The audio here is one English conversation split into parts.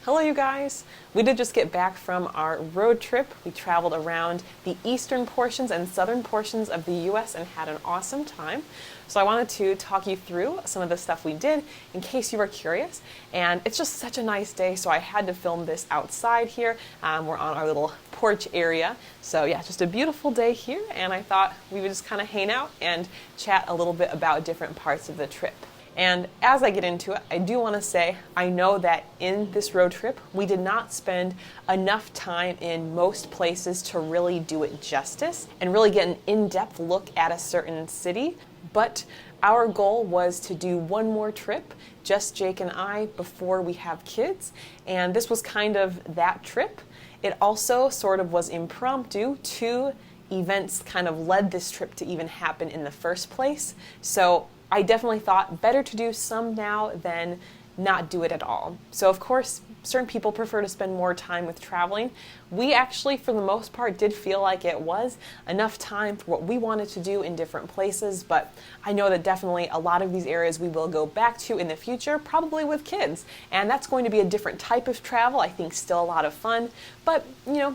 Hello you guys! We did just get back from our road trip. We traveled around the eastern portions and southern portions of the US and had an awesome time. So I wanted to talk you through some of the stuff we did in case you were curious. And it's just such a nice day, so I had to film this outside here. We're on our little porch area. So yeah, just a beautiful day here, and I thought we would just kind of hang out and chat a little bit about different parts of the trip. And as I get into it, I do want to say I know that in this road trip, we did not spend enough time in most places to really do it justice and really get an in-depth look at a certain city. But our goal was to do one more trip, just Jake and I, before we have kids. And this was kind of that trip. It also sort of was impromptu. Two events kind of led this trip to even happen in the first place. So I definitely thought better to do some now than not do it at all. So of course, certain people prefer to spend more time with traveling. We actually, for the most part, did feel like it was enough time for what we wanted to do in different places, but I know that definitely a lot of these areas we will go back to in the future, probably with kids. And that's going to be a different type of travel. I think still a lot of fun, but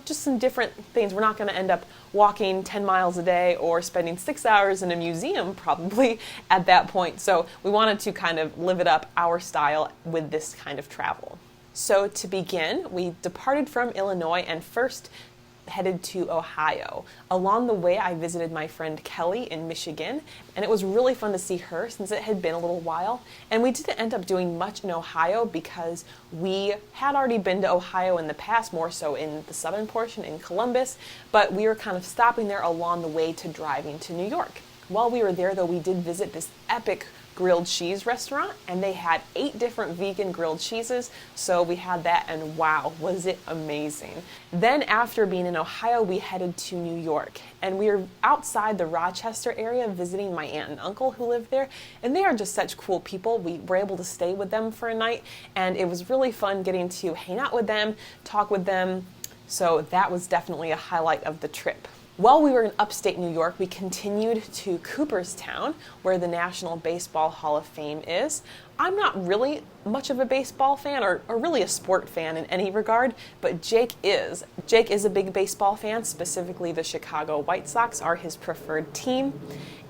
just some different things. We're not going to end up walking 10 miles a day or spending 6 hours in a museum probably at that point. So we wanted to kind of live it up our style with this kind of travel. So to begin, we departed from Illinois and first headed to Ohio. Along the way, I visited my friend Kelly in Michigan, and it was really fun to see her since it had been a little while. And we didn't end up doing much in Ohio because we had already been to Ohio in the past, more so in the southern portion in Columbus, but we were kind of stopping there along the way to driving to New York. While we were there, though, we did visit this epic grilled cheese restaurant, and they had 8 different vegan grilled cheeses, so we had that, and wow, was it amazing. Then after being in Ohio, we headed to New York, and we were outside the Rochester area visiting my aunt and uncle who live there, and they are just such cool people. We were able to stay with them for a night, and it was really fun getting to hang out with them, talk with them, so that was definitely a highlight of the trip. While we were in upstate New York, we continued to Cooperstown, where the National Baseball Hall of Fame is. I'm not really much of a baseball fan or really a sport fan in any regard, but Jake is. Jake is a big baseball fan, specifically the Chicago White Sox are his preferred team,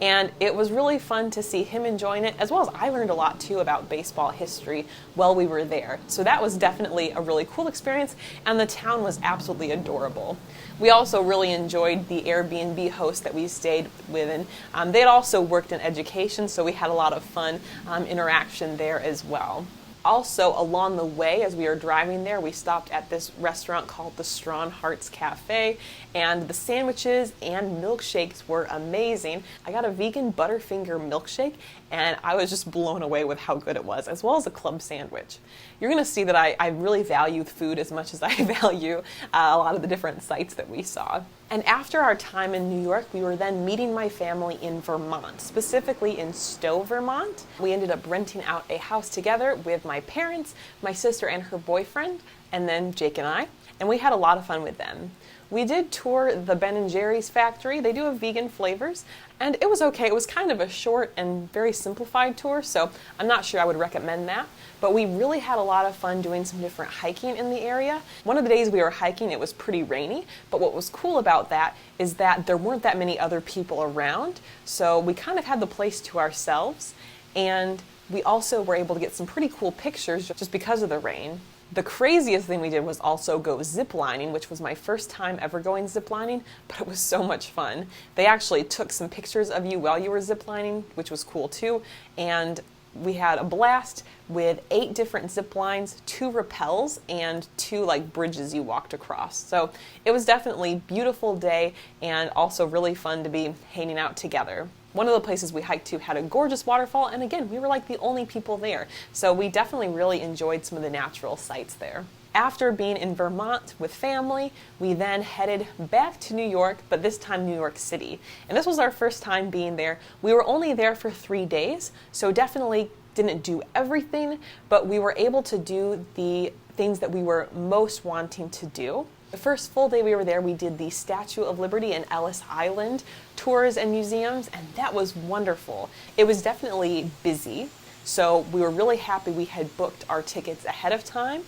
and it was really fun to see him enjoying it, as well as I learned a lot too about baseball history while we were there. So that was definitely a really cool experience, and the town was absolutely adorable. We also really enjoyed the Airbnb host that we stayed with, and they had also worked in education, so we had a lot of fun interaction there as well. Also, along the way, as we were driving there, we stopped at this restaurant called the Strawn Hearts Cafe, and the sandwiches and milkshakes were amazing. I got a vegan Butterfinger milkshake, and I was just blown away with how good it was, as well as a club sandwich. You're going to see that I really value food as much as I value a lot of the different sites that we saw. And after our time in New York, we were then meeting my family in Vermont, specifically in Stowe, Vermont. We ended up renting out a house together with my parents, my sister and her boyfriend, and then Jake and I, and we had a lot of fun with them. We did tour the Ben & Jerry's factory. They do have vegan flavors, and it was okay. It was kind of a short and very simplified tour, so I'm not sure I would recommend that. But we really had a lot of fun doing some different hiking in the area. One of the days we were hiking, it was pretty rainy, but what was cool about that is that there weren't that many other people around, so we kind of had the place to ourselves, and we also were able to get some pretty cool pictures just because of the rain. The craziest thing we did was also go ziplining, which was my first time ever going ziplining, but it was so much fun. They actually took some pictures of you while you were ziplining, which was cool too, and we had a blast with 8 different zip lines, 2 rappels, and 2 bridges you walked across. So it was definitely a beautiful day and also really fun to be hanging out together. One of the places we hiked to had a gorgeous waterfall, and again, we were like the only people there. So we definitely really enjoyed some of the natural sights there. After being in Vermont with family, we then headed back to New York, but this time New York City. And this was our first time being there. We were only there for 3 days, so definitely didn't do everything, but we were able to do the things that we were most wanting to do. The first full day we were there, we did the Statue of Liberty and Ellis Island tours and museums, and that was wonderful. It was definitely busy, so we were really happy we had booked our tickets ahead of time,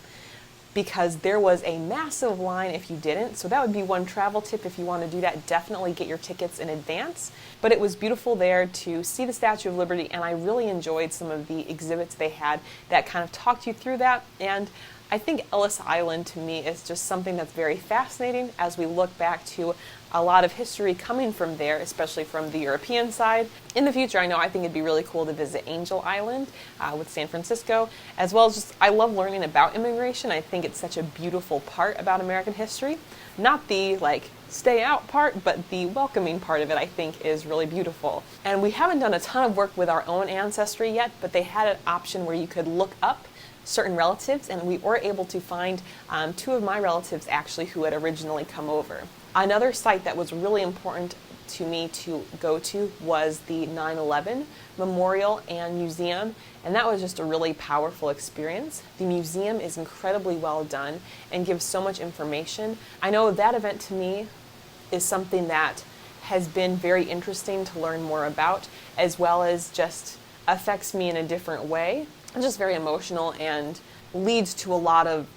because there was a massive line if you didn't. So that would be one travel tip if you want to do that. Definitely get your tickets in advance. But it was beautiful there to see the Statue of Liberty, and I really enjoyed some of the exhibits they had that kind of talked you through that. And I think Ellis Island to me is just something that's very fascinating as we look back to a lot of history coming from there, especially from the European side. In the future, I think it'd be really cool to visit Angel Island with San Francisco, as well as just, I love learning about immigration. I think it's such a beautiful part about American history. Not the stay out part, but the welcoming part of it I think is really beautiful. And we haven't done a ton of work with our own ancestry yet, but they had an option where you could look up certain relatives, and we were able to find two of my relatives actually who had originally come over. Another site that was really important to me to go to was the 9/11 Memorial and Museum, and that was just a really powerful experience. The museum is incredibly well done and gives so much information. I know that event to me is something that has been very interesting to learn more about, as well as just affects me in a different way. It's just very emotional and leads to a lot of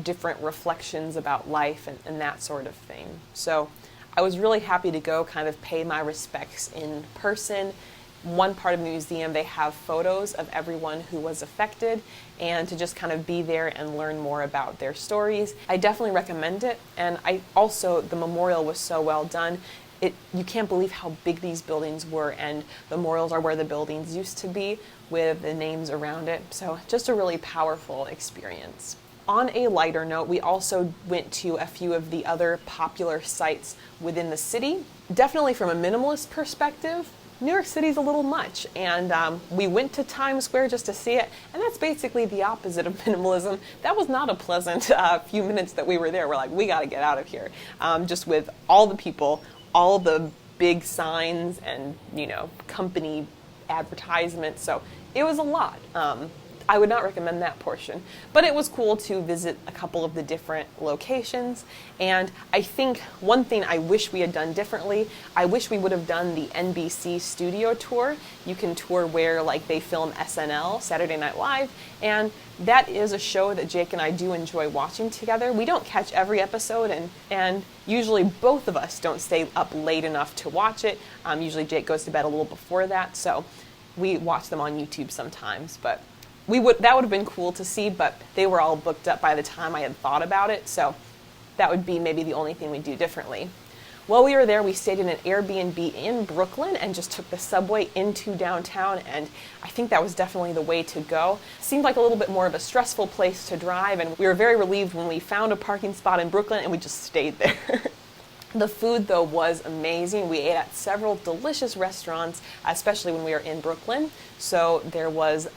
different reflections about life and that sort of thing. So I was really happy to go kind of pay my respects in person. One part of the museum, they have photos of everyone who was affected, and to just kind of be there and learn more about their stories. I definitely recommend it, and the memorial was so well done. You can't believe how big these buildings were, and the memorials are where the buildings used to be with the names around it. So just a really powerful experience. On a lighter note, we also went to a few of the other popular sites within the city. Definitely from a minimalist perspective, New York City's a little much, and we went to Times Square just to see it, and that's basically the opposite of minimalism. That was not a pleasant few minutes that we were there. We're like, we gotta get out of here. Just with all the people, all the big signs and company advertisements, so it was a lot. I would not recommend that portion, but it was cool to visit a couple of the different locations. And I think one thing I wish we had done differently, I wish we would have done the NBC studio tour. You can tour where they film SNL, Saturday Night Live, and that is a show that Jake and I do enjoy watching together. We don't catch every episode, and usually both of us don't stay up late enough to watch it. Usually Jake goes to bed a little before that, so we watch them on YouTube sometimes, but that would have been cool to see, but they were all booked up by the time I had thought about it, so that would be maybe the only thing we'd do differently. While we were there, we stayed in an Airbnb in Brooklyn and just took the subway into downtown, and I think that was definitely the way to go. Seemed like a little bit more of a stressful place to drive, and we were very relieved when we found a parking spot in Brooklyn and we just stayed there. The food, though, was amazing. We ate at several delicious restaurants, especially when we were in Brooklyn. So there was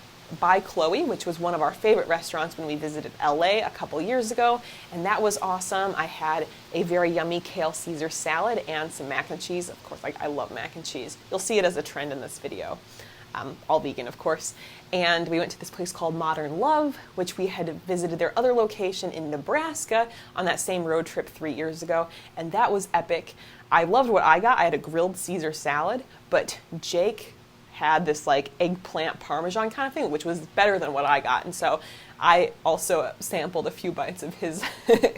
By Chloe, which was one of our favorite restaurants when we visited LA a couple years ago, and that was awesome. I had a very yummy kale Caesar salad and some mac and cheese. Of course, I love mac and cheese. You'll see it as a trend in this video. All vegan, of course. And we went to this place called Modern Love, which we had visited their other location in Nebraska on that same road trip 3 years ago, and that was epic. I loved what I got. I had a grilled Caesar salad, but Jake had this eggplant parmesan kind of thing, which was better than what I got. And so I also sampled a few bites of his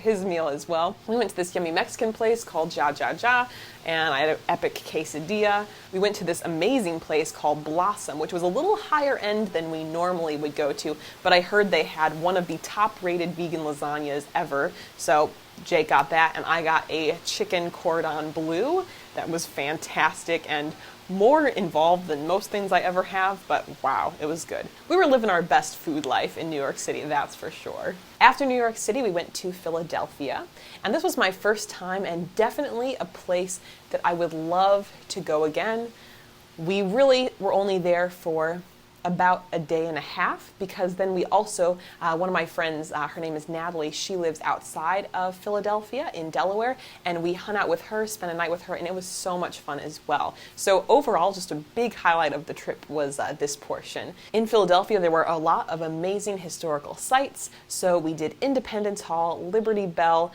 his meal as well. We went to this yummy Mexican place called Ja Ja Ja, and I had an epic quesadilla. We went to this amazing place called Blossom, which was a little higher end than we normally would go to, but I heard they had one of the top rated vegan lasagnas ever. So Jake got that, and I got a chicken cordon bleu. That was fantastic and more involved than most things I ever have, but wow, it was good. We were living our best food life in New York City, that's for sure. After New York City, we went to Philadelphia, and this was my first time and definitely a place that I would love to go again. We really were only there for about a day and a half, because then we also, one of my friends, her name is Natalie, she lives outside of Philadelphia in Delaware, and we hung out with her, spent a night with her, and it was so much fun as well. So overall, just a big highlight of the trip was this portion. In Philadelphia, there were a lot of amazing historical sites, so we did Independence Hall, Liberty Bell,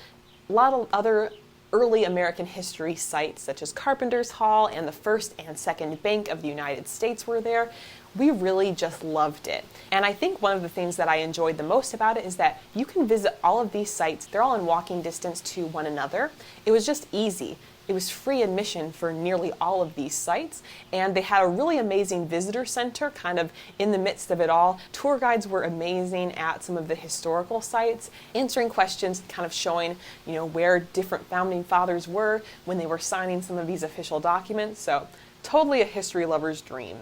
a lot of other early American history sites such as Carpenter's Hall and the First and Second Bank of the United States were there. We really just loved it. And I think one of the things that I enjoyed the most about it is that you can visit all of these sites. They're all in walking distance to one another. It was just easy. It was free admission for nearly all of these sites, and they had a really amazing visitor center kind of in the midst of it all. Tour guides were amazing at some of the historical sites, answering questions, kind of showing, where different founding fathers were when they were signing some of these official documents. So totally a history lover's dream.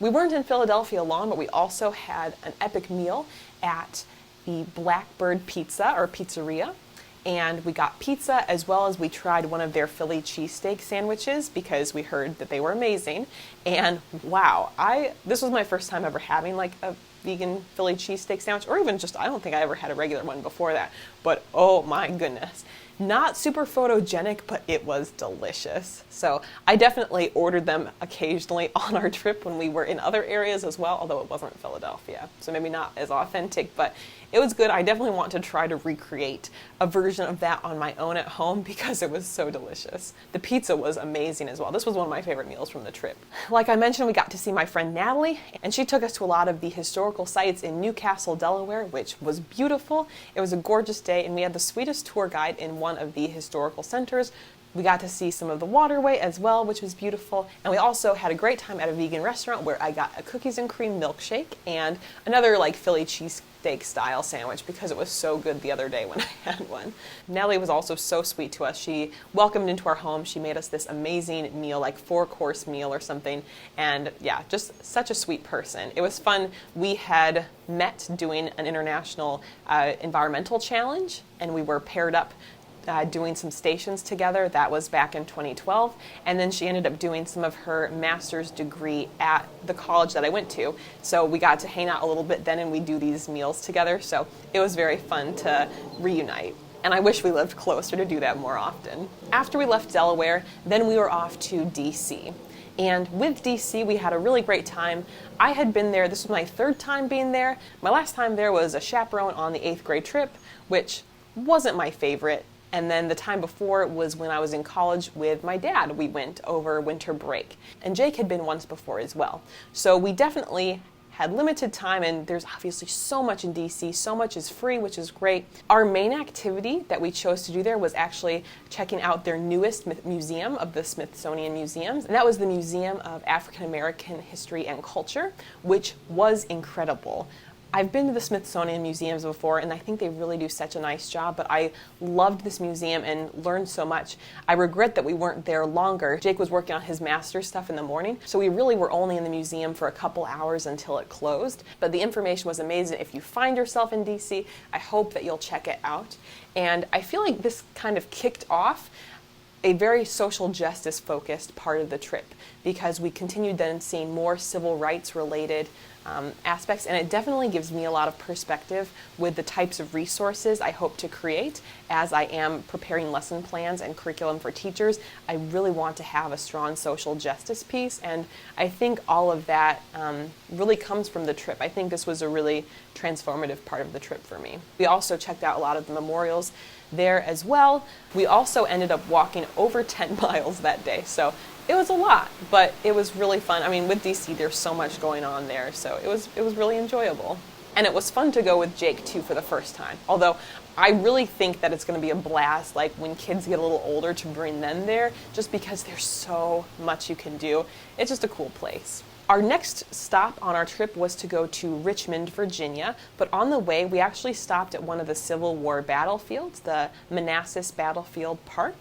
We weren't in Philadelphia long, but we also had an epic meal at the Blackbird Pizza or Pizzeria. And we got pizza, as well as we tried one of their Philly cheesesteak sandwiches because we heard that they were amazing. And wow, this was my first time ever having like a vegan Philly cheesesteak sandwich, or even just, I don't think I ever had a regular one before that. But oh my goodness. Not super photogenic, but it was delicious. So I definitely ordered them occasionally on our trip when we were in other areas as well, although it wasn't Philadelphia. So maybe not as authentic, but it was good. I definitely want to try to recreate a version of that on my own at home because it was so delicious. The pizza was amazing as well. This was one of my favorite meals from the trip. Like I mentioned, we got to see my friend Natalie, and she took us to a lot of the historical sites in Newcastle, Delaware, which was beautiful. It was a gorgeous day, and we had the sweetest tour guide in one of the historical centers. We got to see some of the waterway as well, which was beautiful. And we also had a great time at a vegan restaurant where I got a cookies and cream milkshake and another like Philly cheesesteak style sandwich because it was so good the other day when I had one. Natalie was also so sweet to us. She welcomed into our home. She made us this amazing meal, like 4-course meal or something. And yeah, just such a sweet person. It was fun. We had met doing an international environmental challenge, and we were paired up doing some stations together. That was back in 2012. And then she ended up doing some of her master's degree at the college that I went to. So we got to hang out a little bit then, and we do these meals together. So it was very fun to reunite. And I wish we lived closer to do that more often. After we left Delaware, then we were off to DC. And with DC, we had a really great time. I had been there, this was my 3rd time being there. My last time there was a chaperone on the 8th grade trip, which wasn't my favorite. And then the time before was when I was in college with my dad. We went over winter break. And Jake had been once before as well. So we definitely had limited time, and there's obviously so much in DC. So much is free, which is great. Our main activity that we chose to do there was actually checking out their newest museum of the Smithsonian Museums. And that was the Museum of African American History and Culture, which was incredible. I've been to the Smithsonian Museums before, and I think they really do such a nice job, but I loved this museum and learned so much. I regret that we weren't there longer. Jake was working on his master's stuff in the morning, so we really were only in the museum for a couple hours until it closed. But the information was amazing. If you find yourself in DC, I hope that you'll check it out. And I feel like this kind of kicked off a very social justice focused part of the trip because we continued then seeing more civil rights related aspects, and it definitely gives me a lot of perspective with the types of resources I hope to create as I am preparing lesson plans and curriculum for teachers. I really want to have a strong social justice piece, and I think all of that really comes from the trip. I think this was a really transformative part of the trip for me. We also checked out a lot of the memorials there as well. We also ended up walking over 10 miles that day, so it was a lot, but it was really fun. I mean, with DC, there's so much going on there, so it was really enjoyable. And it was fun to go with Jake, too, for the first time. Although, I really think that it's going to be a blast, like, when kids get a little older, to bring them there, just because there's so much you can do. It's just a cool place. Our next stop on our trip was to go to Richmond, Virginia, but on the way we actually stopped at one of the Civil War battlefields, the Manassas Battlefield Park,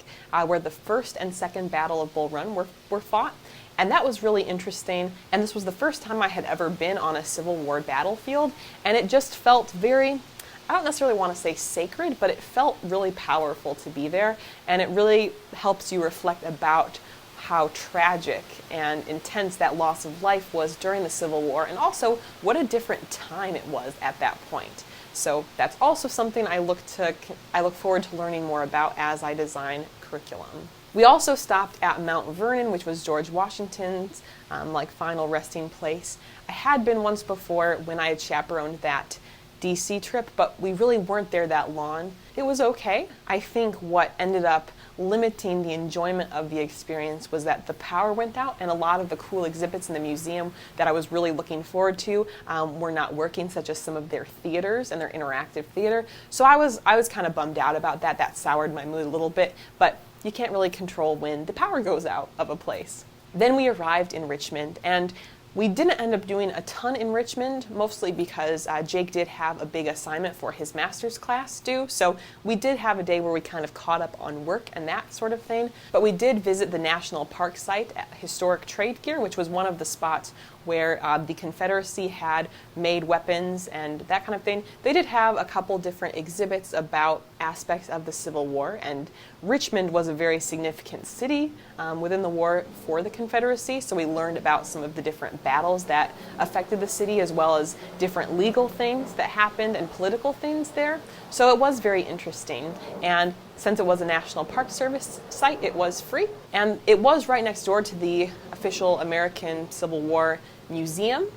where the First and Second Battle of Bull Run were fought. And that was really interesting, and this was the first time I had ever been on a Civil War battlefield, and it just felt very, I don't necessarily want to say sacred, but it felt really powerful to be there, and it really helps you reflect about how tragic and intense that loss of life was during the Civil War, and also what a different time it was at that point. So that's also something I look forward to learning more about as I design curriculum. We also stopped at Mount Vernon, which was George Washington's final resting place. I had been once before when I had chaperoned that DC trip, but we really weren't there that long. It was okay. I think what ended up limiting the enjoyment of the experience was that the power went out, and a lot of the cool exhibits in the museum that I was really looking forward to were not working, such as some of their theaters and their interactive theater. So I was kind of bummed out about that. That soured my mood a little bit, but you can't really control when the power goes out of a place. Then we arrived in Richmond, and we didn't end up doing a ton in Richmond, mostly because Jake did have a big assignment for his master's class due, so we did have a day where we kind of caught up on work and that sort of thing. But we did visit the National Park site at Historic Trade Gear, which was one of the spots where the Confederacy had made weapons and that kind of thing. They did have a couple different exhibits about aspects of the Civil War, and Richmond was a very significant city within the war for the Confederacy, so we learned about some of the different battles that affected the city, as well as different legal things that happened and political things there. So it was very interesting, and since it was a National Park Service site, it was free, and it was right next door to the official American Civil War Museum,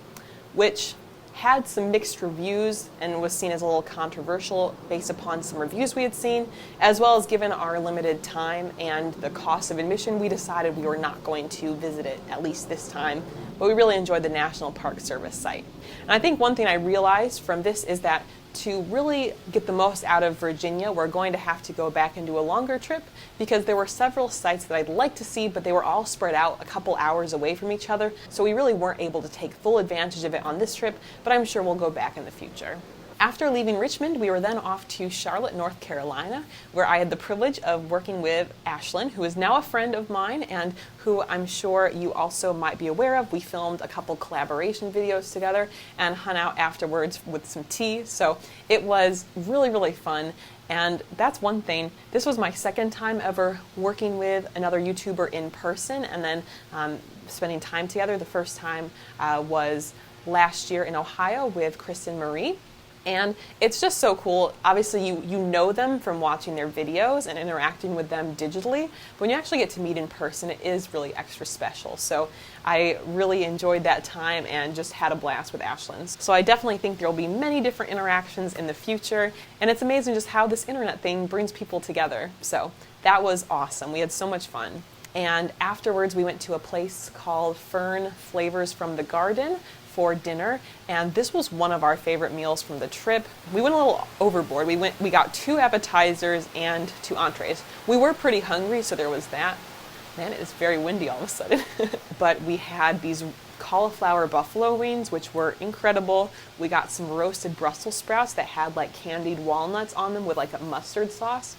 which had some mixed reviews and was seen as a little controversial based upon some reviews we had seen, as well as given our limited time and the cost of admission, we decided we were not going to visit it, at least this time, but we really enjoyed the National Park Service site. And I think one thing I realized from this is that to really get the most out of Virginia, we're going to have to go back and do a longer trip, because there were several sites that I'd like to see, but they were all spread out a couple hours away from each other, so we really weren't able to take full advantage of it on this trip, but I'm sure we'll go back in the future. After leaving Richmond, we were then off to Charlotte, North Carolina, where I had the privilege of working with Ashlyn, who is now a friend of mine and who I'm sure you also might be aware of. We filmed a couple collaboration videos together and hung out afterwards with some tea, so it was really, really fun. And that's one thing. This was my second time ever working with another YouTuber in person and then spending time together. The first time was last year in Ohio with Kristen Marie. And it's just so cool. Obviously, you know them from watching their videos and interacting with them digitally. But when you actually get to meet in person, it is really extra special. So I really enjoyed that time and just had a blast with Ashlyn. So I definitely think there will be many different interactions in the future. And it's amazing just how this internet thing brings people together. So that was awesome. We had so much fun. And afterwards, we went to a place called Fern Flavors from the Garden for dinner, and this was one of our favorite meals from the trip. We went a little overboard. We got 2 appetizers and 2 entrees. We were pretty hungry, so there was that. Man, it is very windy all of a sudden. But we had these cauliflower buffalo wings, which were incredible. We got some roasted Brussels sprouts that had like candied walnuts on them with like a mustard sauce.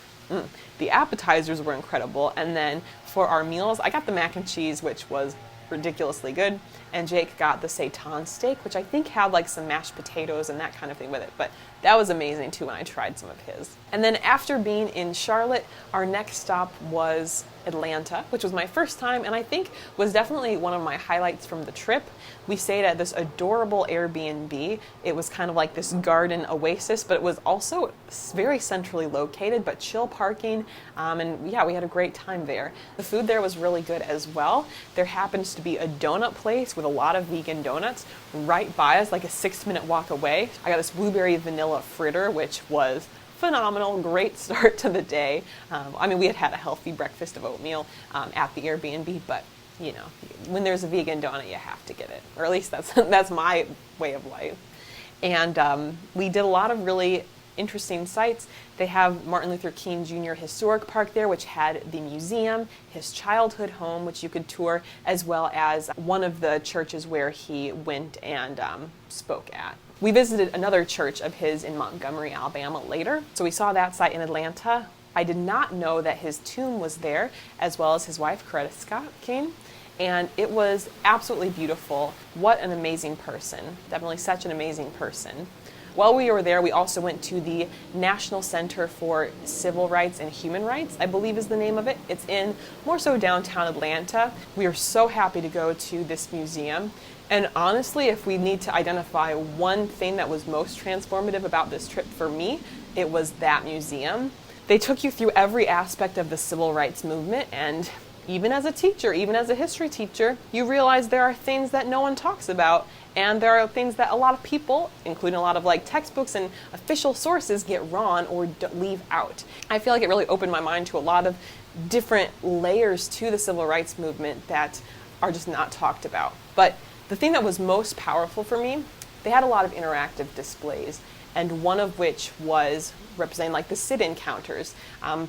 The appetizers were incredible. And then for our meals, I got the mac and cheese, which was ridiculously good, and Jake got the seitan steak, which I think had like some mashed potatoes and that kind of thing with it, but that was amazing too when I tried some of his. And then after being in Charlotte, our next stop was Atlanta, which was my first time and I think was definitely one of my highlights from the trip. We stayed at this adorable Airbnb. It was kind of like this garden oasis, but it was also very centrally located, but chill parking, and yeah, we had a great time there. The food there was really good as well. There happens to be a donut place with a lot of vegan donuts right by us, like a 6-minute walk away. I got this blueberry vanilla fritter, which was phenomenal, great start to the day. I mean, we had a healthy breakfast of oatmeal at the Airbnb, but you know, when there's a vegan donut, you have to get it, or at least that's my way of life. And we did a lot of really interesting sites. They have Martin Luther King Jr. Historic Park there, which had the museum, his childhood home, which you could tour, as well as one of the churches where he went and spoke at. We visited another church of his in Montgomery, Alabama later, so we saw that site in Atlanta. I did not know that his tomb was there, as well as his wife, Coretta Scott King, and it was absolutely beautiful. What an amazing person. Definitely such an amazing person. While we were there, we also went to the National Center for Civil Rights and Human Rights, I believe is the name of it. It's in more so downtown Atlanta. We are so happy to go to this museum. And honestly, if we need to identify one thing that was most transformative about this trip for me, it was that museum. They took you through every aspect of the civil rights movement, and even as a teacher, even as a history teacher, you realize there are things that no one talks about, and there are things that a lot of people, including a lot of like textbooks and official sources, get wrong or leave out. I feel like it really opened my mind to a lot of different layers to the civil rights movement that are just not talked about. But the thing that was most powerful for me, they had a lot of interactive displays, and one of which was representing like the sit-in counters,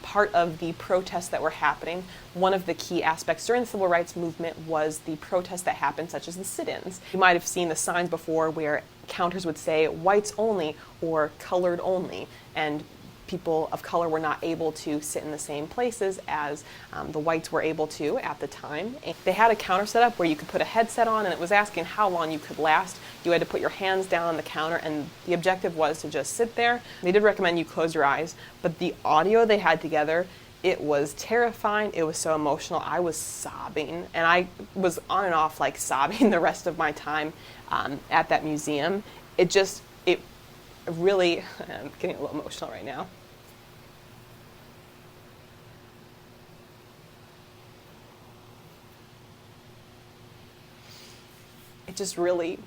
part of the protests that were happening. One of the key aspects during the civil rights movement was the protests that happened, such as the sit-ins. You might have seen the signs before where counters would say whites only or colored only, and people of color were not able to sit in the same places as the whites were able to at the time. And they had a counter set up where you could put a headset on, and it was asking how long you could last. You had to put your hands down on the counter, and the objective was to just sit there. They did recommend you close your eyes, but the audio they had together, it was terrifying. It was so emotional. I was sobbing, and I was on and off like sobbing the rest of my time at that museum. It really, I'm getting a little emotional right now. It just really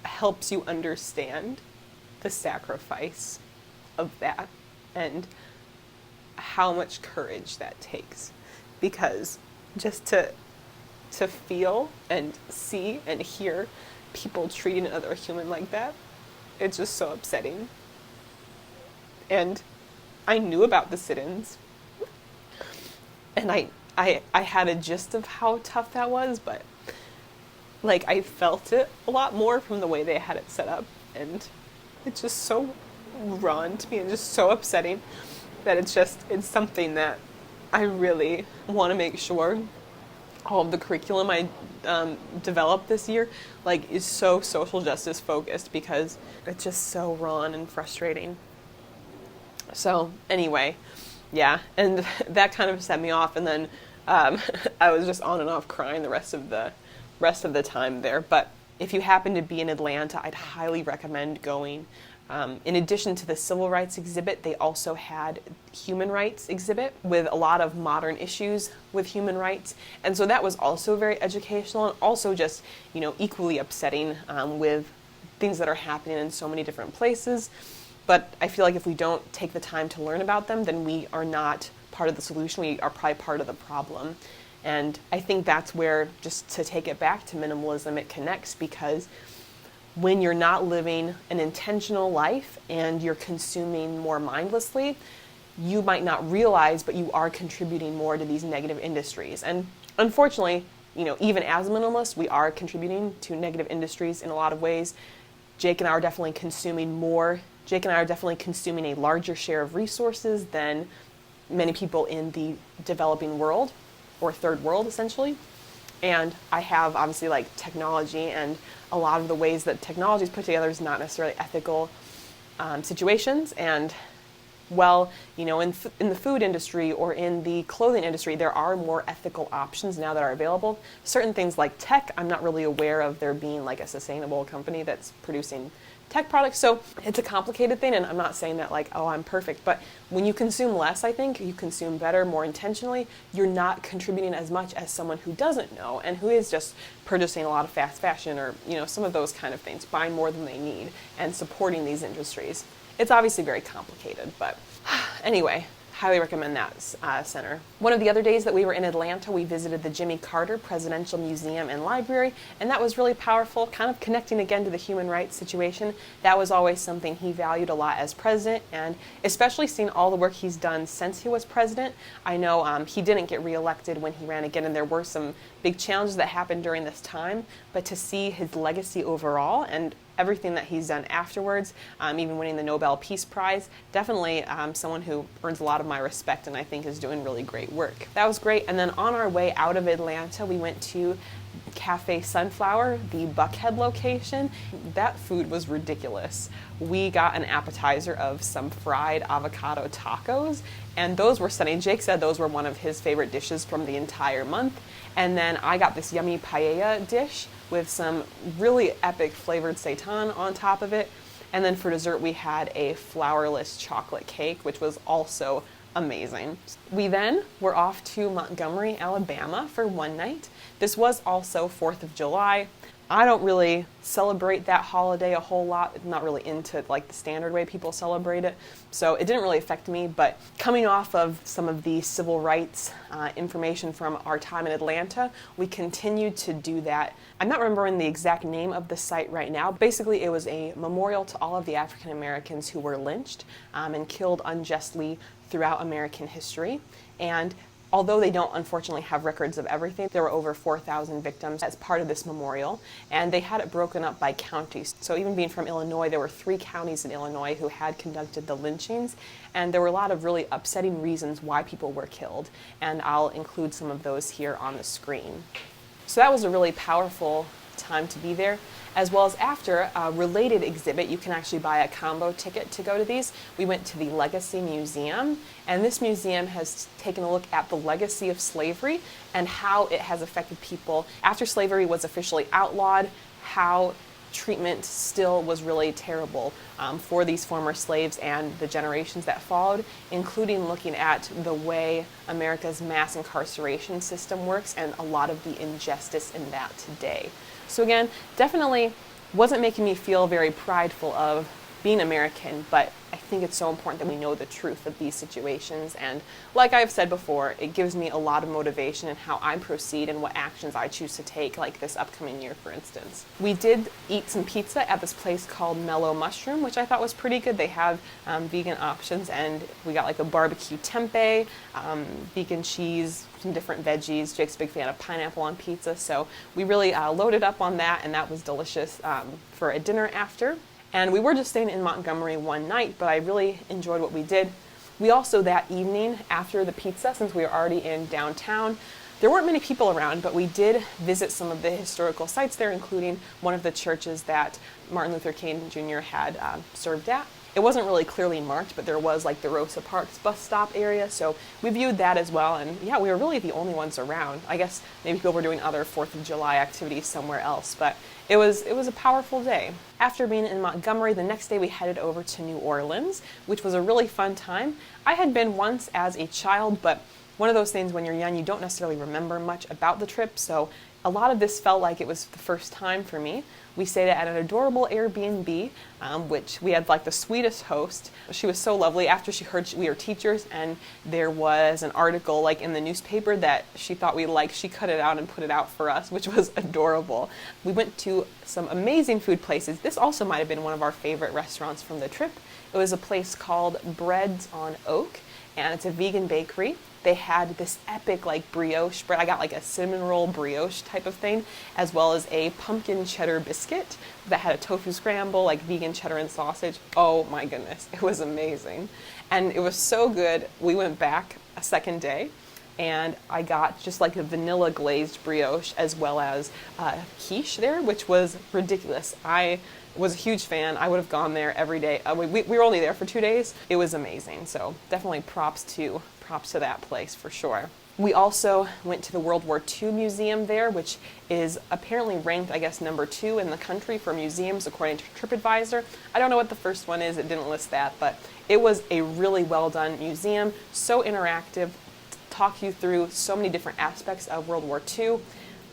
helps you understand the sacrifice of that and how much courage that takes. Because just to feel and see and hear people treating another human like that, it's just so upsetting. And I knew about the sit-ins, and I had a gist of how tough that was, but like I felt it a lot more from the way they had it set up, and it's just so raw to me and just so upsetting that it's something that I really want to make sure all of the curriculum I developed this year is so social justice focused, because it's just so raw and frustrating. So anyway, yeah, and that kind of set me off, and then I was just on and off crying the rest of the time there. But if you happen to be in Atlanta, I'd highly recommend going. In addition to the civil rights exhibit, they also had human rights exhibit with a lot of modern issues with human rights. And so that was also very educational, and also just, equally upsetting with things that are happening in so many different places. But I feel like if we don't take the time to learn about them, then we are not part of the solution. We are probably part of the problem. And I think that's where, just to take it back to minimalism, it connects, because when you're not living an intentional life and you're consuming more mindlessly, you might not realize, but you are contributing more to these negative industries. And unfortunately, even as minimalists, we are contributing to negative industries in a lot of ways. Jake and I are definitely consuming a larger share of resources than many people in the developing world, or third world essentially. And I have obviously technology, and a lot of the ways that technology is put together is not necessarily ethical situations. And in the food industry or in the clothing industry, there are more ethical options now that are available. Certain things like tech, I'm not really aware of there being a sustainable company that's producing tech products. So it's a complicated thing, and I'm not saying that I'm perfect, but when you consume less, I think you consume better, more intentionally, you're not contributing as much as someone who doesn't know and who is just purchasing a lot of fast fashion or some of those kind of things, buying more than they need and supporting these industries. It's obviously very complicated, but anyway, highly recommend that center. One of the other days that we were in Atlanta, we visited the Jimmy Carter Presidential Museum and Library, and that was really powerful, kind of connecting again to the human rights situation. That was always something he valued a lot as president, and especially seeing all the work he's done since he was president. I know he didn't get reelected when he ran again, and there were some big challenges that happened during this time, but to see his legacy overall and everything that he's done afterwards, even winning the Nobel Peace Prize, definitely someone who earns a lot of my respect and I think is doing really great work. That was great. And then on our way out of Atlanta, we went to Cafe Sunflower, the Buckhead location. That food was ridiculous. We got an appetizer of some fried avocado tacos, and those were stunning. Jake said those were one of his favorite dishes from the entire month. And then I got this yummy paella dish with some really epic flavored seitan on top of it. And then for dessert, we had a flourless chocolate cake, which was also amazing. We then were off to Montgomery, Alabama for one night. This was also 4th of July. I don't really celebrate that holiday a whole lot. I'm not really into like the standard way people celebrate it, so it didn't really affect me. But coming off of some of the civil rights information from our time in Atlanta, we continued to do that. I'm not remembering the exact name of the site right now. Basically, it was a memorial to all of the African Americans who were lynched and killed unjustly throughout American history. And although they don't unfortunately have records of everything, there were over 4,000 victims as part of this memorial, and they had it broken up by counties. So even being from Illinois, there were 3 counties in Illinois who had conducted the lynchings, and there were a lot of really upsetting reasons why people were killed, and I'll include some of those here on the screen. So that was a really powerful time to be there. As well as after a related exhibit, you can actually buy a combo ticket to go to these. We went to the Legacy Museum, and this museum has taken a look at the legacy of slavery and how it has affected people after slavery was officially outlawed, how treatment still was really terrible for these former slaves and the generations that followed, including looking at the way America's mass incarceration system works and a lot of the injustice in that today. So again, definitely wasn't making me feel very prideful of being American, but I think it's so important that we know the truth of these situations, and like I've said before, it gives me a lot of motivation in how I proceed and what actions I choose to take, like this upcoming year, for instance. We did eat some pizza at this place called Mellow Mushroom, which I thought was pretty good. They have vegan options, and we got like a barbecue tempeh, vegan cheese, some different veggies. Jake's a big fan of pineapple on pizza, so we really loaded up on that, and that was delicious for a dinner after. And we were just staying in Montgomery one night, but I really enjoyed what we did. We also, that evening after the pizza, since we were already in downtown, there weren't many people around, but we did visit some of the historical sites there, including one of the churches that Martin Luther King Jr. had served at. It wasn't really clearly marked, but there was like the Rosa Parks bus stop area, so we viewed that as well, and yeah, we were really the only ones around. I guess maybe people were doing other 4th of July activities somewhere else, but it was a powerful day. After being in Montgomery, the next day we headed over to New Orleans, which was a really fun time. I had been once as a child, but one of those things when you're young, you don't necessarily remember much about the trip, so a lot of this felt like it was the first time for me. We stayed at an adorable Airbnb, which we had like the sweetest host. She was so lovely. After she heard we were teachers and there was an article like in the newspaper that she thought we liked, she cut it out and put it out for us, which was adorable. We went to some amazing food places. This also might have been one of our favorite restaurants from the trip. It was a place called Breads on Oak, and it's a vegan bakery. They had this epic like brioche bread. I got like a cinnamon roll brioche type of thing, as well as a pumpkin cheddar biscuit that had a tofu scramble, like vegan cheddar and sausage. Oh my goodness, it was amazing. And it was so good. We went back a second day, and I got just like a vanilla glazed brioche as well as quiche there, which was ridiculous. I was a huge fan. I would have gone there every day. We were only there for 2 days. It was amazing. So definitely props to that place for sure. We also went to the World War II Museum there, which is apparently ranked, I guess, number 2 in the country for museums according to TripAdvisor. I don't know what the first one is, it didn't list that, but it was a really well done museum, so interactive, talk you through so many different aspects of World War II.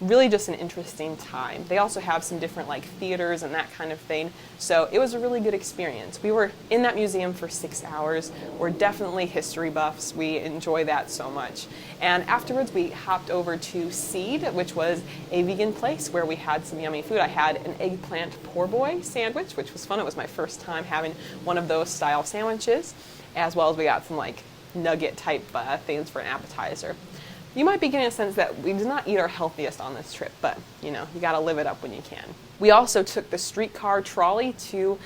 Really just an interesting time. They also have some different like theaters and that kind of thing. So it was a really good experience. We were in that museum for 6 hours. We're definitely history buffs. We enjoy that so much. And afterwards we hopped over to Seed, which was a vegan place where we had some yummy food. I had an eggplant poor boy sandwich, which was fun. It was my first time having one of those style sandwiches, as well as we got some like nugget type things for an appetizer. You might be getting a sense that we did not eat our healthiest on this trip, but you know, you gotta live it up when you can. We also took the streetcar trolley to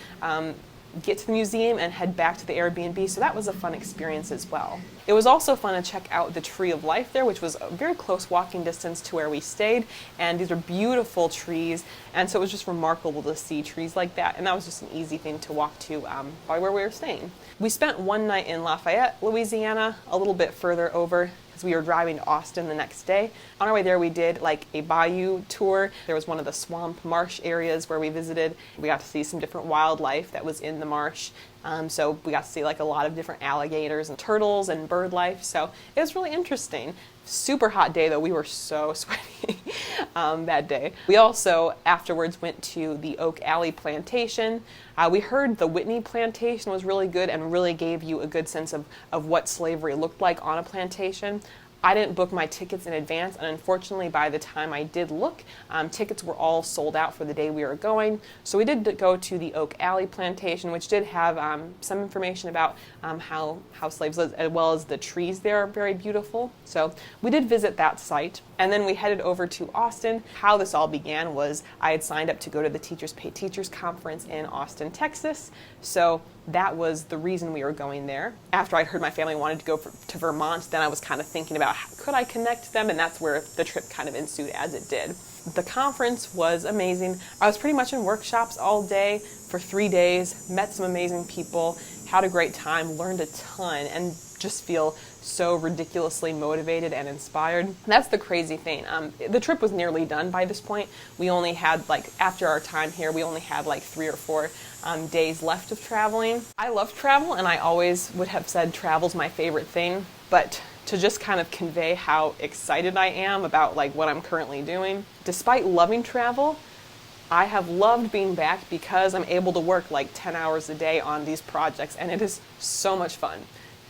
get to the museum and head back to the Airbnb, so that was a fun experience as well. It was also fun to check out the Tree of Life there, which was a very close walking distance to where we stayed, and these are beautiful trees, and so it was just remarkable to see trees like that, and that was just an easy thing to walk to by where we were staying. We spent one night in Lafayette, Louisiana, a little bit further over, because we were driving to Austin the next day. On our way there, we did like a bayou tour. There was one of the swamp marsh areas where we visited. We got to see some different wildlife that was in the marsh. So we got to see like a lot of different alligators and turtles and bird life. So it was really interesting. Super hot day though. We were so sweaty that day. We also afterwards went to the Oak Alley Plantation. We heard the Whitney Plantation was really good and really gave you a good sense of what slavery looked like on a plantation. I didn't book my tickets in advance, and unfortunately by the time I did look, tickets were all sold out for the day we were going. So we did go to the Oak Alley Plantation, which did have some information about how slaves lived, as well as the trees there are very beautiful. So we did visit that site. And then we headed over to Austin. How this all began was I had signed up to go to the Teachers Pay Teachers Conference in Austin, Texas. So that was the reason we were going there. After I heard my family wanted to go to Vermont, then I was kind of thinking about could I connect them, and that's where the trip kind of ensued as it did. The conference was amazing. I was pretty much in workshops all day for 3 days, met some amazing people, had a great time, learned a ton, and just feel so ridiculously motivated and inspired. That's the crazy thing. The trip was nearly done by this point. We only had, after our time here, we only had 3 or 4 days left of traveling. I love travel, and I always would have said travel's my favorite thing, but to just kind of convey how excited I am about what I'm currently doing. Despite loving travel, I have loved being back because I'm able to work 10 hours a day on these projects, and it is so much fun.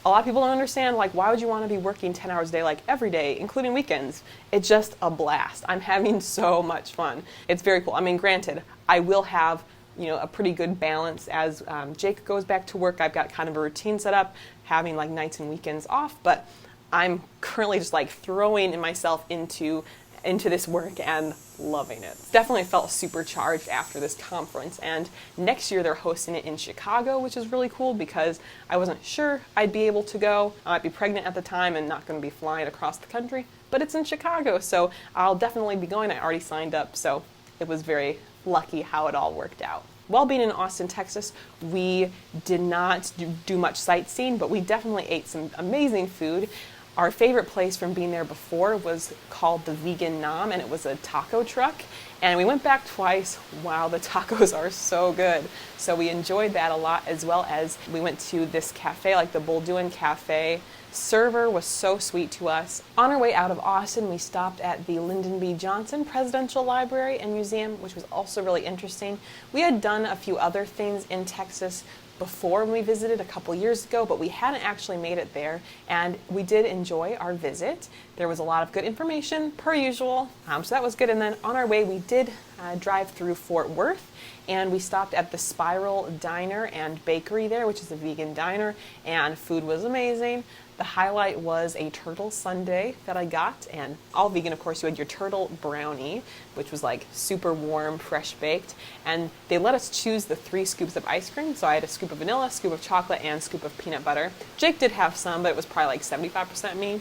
A lot of people don't understand, why would you want to be working 10 hours a day, every day, including weekends? It's just a blast. I'm having so much fun. It's very cool. I mean, granted, I will have, a pretty good balance as Jake goes back to work. I've got kind of a routine set up, having nights and weekends off, but I'm currently just throwing myself into this work and loving it. Definitely felt supercharged after this conference, and next year they're hosting it in Chicago, which is really cool because I wasn't sure I'd be able to go. I might be pregnant at the time and not going to be flying across the country, but it's in Chicago, so I'll definitely be going. I already signed up, so it was very lucky how it all worked out. While being in Austin, Texas, we did not do much sightseeing, but we definitely ate some amazing food. Our favorite place from being there before was called the Vegan Nam, and it was a taco truck. And we went back twice. Wow, the tacos are so good. So we enjoyed that a lot, as well as we went to this cafe, the Bolduin Cafe. Server was so sweet to us. On our way out of Austin, we stopped at the Lyndon B. Johnson Presidential Library and Museum, which was also really interesting. We had done a few other things in Texas before when we visited a couple years ago, but we hadn't actually made it there, and we did enjoy our visit. There was a lot of good information, per usual, so that was good. And then on our way, we did drive through Fort Worth, and we stopped at the Spiral Diner and Bakery there, which is a vegan diner, and food was amazing. The highlight was a turtle sundae that I got, and all vegan, of course. You had your turtle brownie, which was super warm, fresh baked, and they let us choose the 3 scoops of ice cream. So I had a scoop of vanilla, scoop of chocolate, and scoop of peanut butter. Jake did have some, but it was probably 75% me.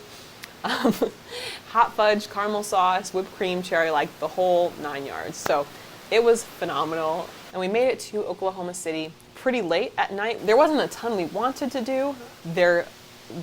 Hot fudge, caramel sauce, whipped cream, cherry, the whole 9 yards. So it was phenomenal. And we made it to Oklahoma City pretty late at night. There wasn't a ton we wanted to do. There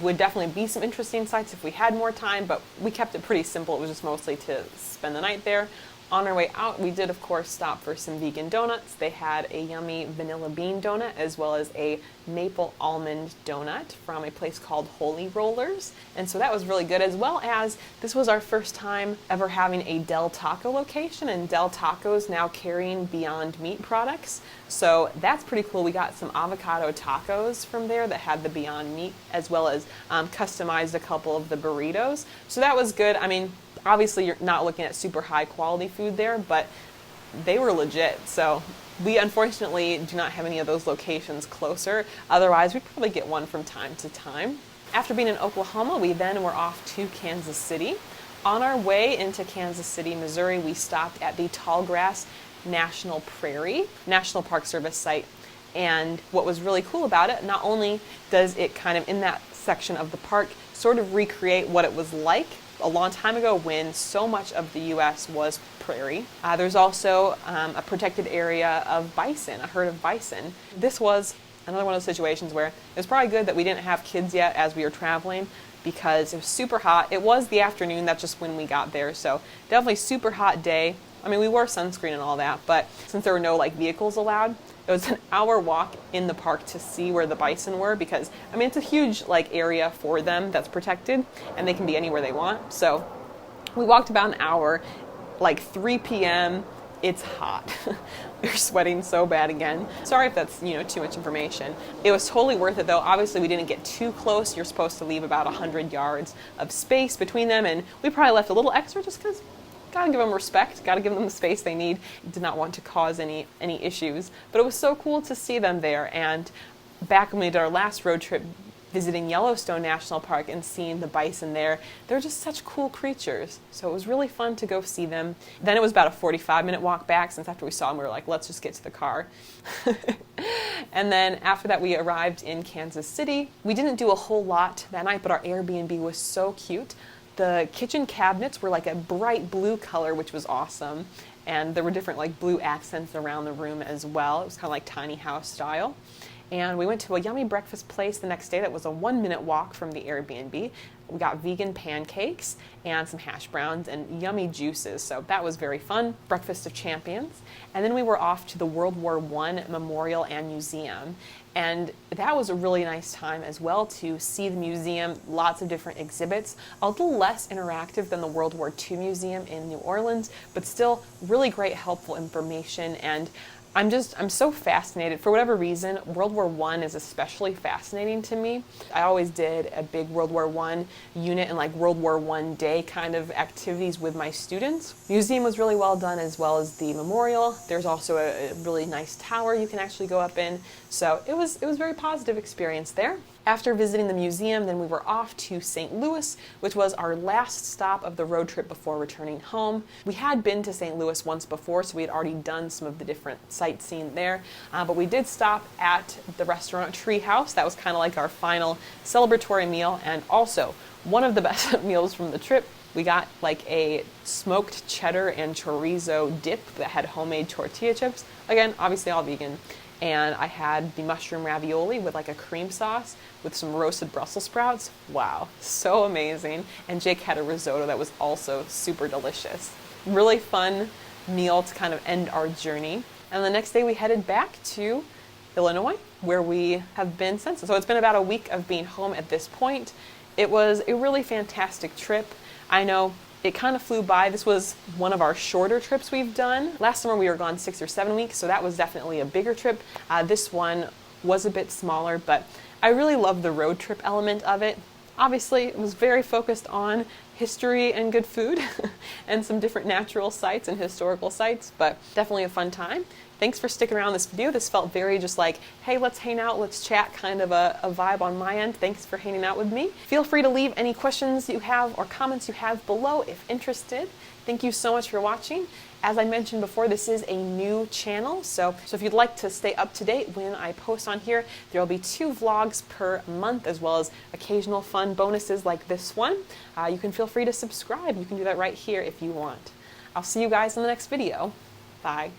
would definitely be some interesting sites if we had more time, but we kept it pretty simple. It was just mostly to spend the night there. On our way out, we did, of course, stop for some vegan donuts. They had a yummy vanilla bean donut as well as a maple almond donut from a place called Holy Rollers. And so that was really good, as well as this was our first time ever having a Del Taco location, and Del Taco's now carrying Beyond Meat products. So that's pretty cool. We got some avocado tacos from there that had the Beyond Meat, as well as customized a couple of the burritos. So that was good. I mean, obviously you're not looking at super high quality food there, but they were legit. So we unfortunately do not have any of those locations closer. Otherwise, we'd probably get one from time to time. After being in Oklahoma, we then were off to Kansas City. On our way into Kansas City, Missouri, we stopped at the Tallgrass National Prairie National Park Service site. And what was really cool about it, not only does it kind of in that section of the park sort of recreate what it was like a long time ago when so much of the U.S. was prairie. There's also a protected area of bison, a herd of bison. This was another one of those situations where it was probably good that we didn't have kids yet as we were traveling, because it was super hot. It was the afternoon, that's just when we got there, so definitely super hot day. I mean, we wore sunscreen and all that, but since there were no vehicles allowed, It was an hour walk in the park to see where the bison were because, I mean, it's a huge area for them that's protected and they can be anywhere they want. So we walked about an hour, 3 p.m. It's hot. We were sweating so bad again. Sorry if that's, too much information. It was totally worth it though. Obviously we didn't get too close. You're supposed to leave about 100 yards of space between them, and we probably left a little extra just because gotta give them respect, gotta give them the space they need. Did not want to cause any issues. But it was so cool to see them there. And back when we did our last road trip, visiting Yellowstone National Park and seeing the bison there, they're just such cool creatures. So it was really fun to go see them. Then it was about a 45-minute walk back, since after we saw them we were like, let's just get to the car. And then after that we arrived in Kansas City. We didn't do a whole lot that night, but our Airbnb was so cute. The kitchen cabinets were like a bright blue color, which was awesome. And there were different blue accents around the room as well. It was kind of like tiny house style. And we went to a yummy breakfast place the next day that was a 1-minute walk from the Airbnb. We got vegan pancakes and some hash browns and yummy juices, so that was very fun. Breakfast of champions. And then we were off to the World War I Memorial and Museum. And that was a really nice time as well to see the museum, lots of different exhibits, a little less interactive than the World War II Museum in New Orleans, but still really great helpful information. And I'm so fascinated. For whatever reason, World War I is especially fascinating to me. I always did a big World War I unit and World War I day kind of activities with my students. The museum was really well done, as well as the memorial. There's also a really nice tower you can actually go up in. So it was a very positive experience there. After visiting the museum, then we were off to St. Louis, which was our last stop of the road trip before returning home. We had been to St. Louis once before, so we had already done some of the different sightseeing there, but we did stop at the restaurant Treehouse. That was kind of like our final celebratory meal, and also one of the best meals from the trip. We got a smoked cheddar and chorizo dip that had homemade tortilla chips. Again, obviously all vegan. And I had the mushroom ravioli with a cream sauce with some roasted Brussels sprouts. Wow, so amazing. And Jake had a risotto that was also super delicious. Really fun meal to kind of end our journey. And the next day we headed back to Illinois, where we have been since. So it's been about a week of being home at this point. It was a really fantastic trip. I know it kind of flew by. This was one of our shorter trips we've done. Last summer we were gone 6 or 7 weeks, so that was definitely a bigger trip. This one was a bit smaller, but I really love the road trip element of it. Obviously, it was very focused on history and good food and some different natural sites and historical sites, but definitely a fun time. Thanks for sticking around this video. This felt very just hey, let's hang out, let's chat, kind of a vibe on my end. Thanks for hanging out with me. Feel free to leave any questions you have or comments you have below if interested. Thank you so much for watching. As I mentioned before, this is a new channel, so if you'd like to stay up to date when I post on here, there will be 2 vlogs per month, as well as occasional fun bonuses like this one. You can feel free to subscribe. You can do that right here if you want. I'll see you guys in the next video. Bye.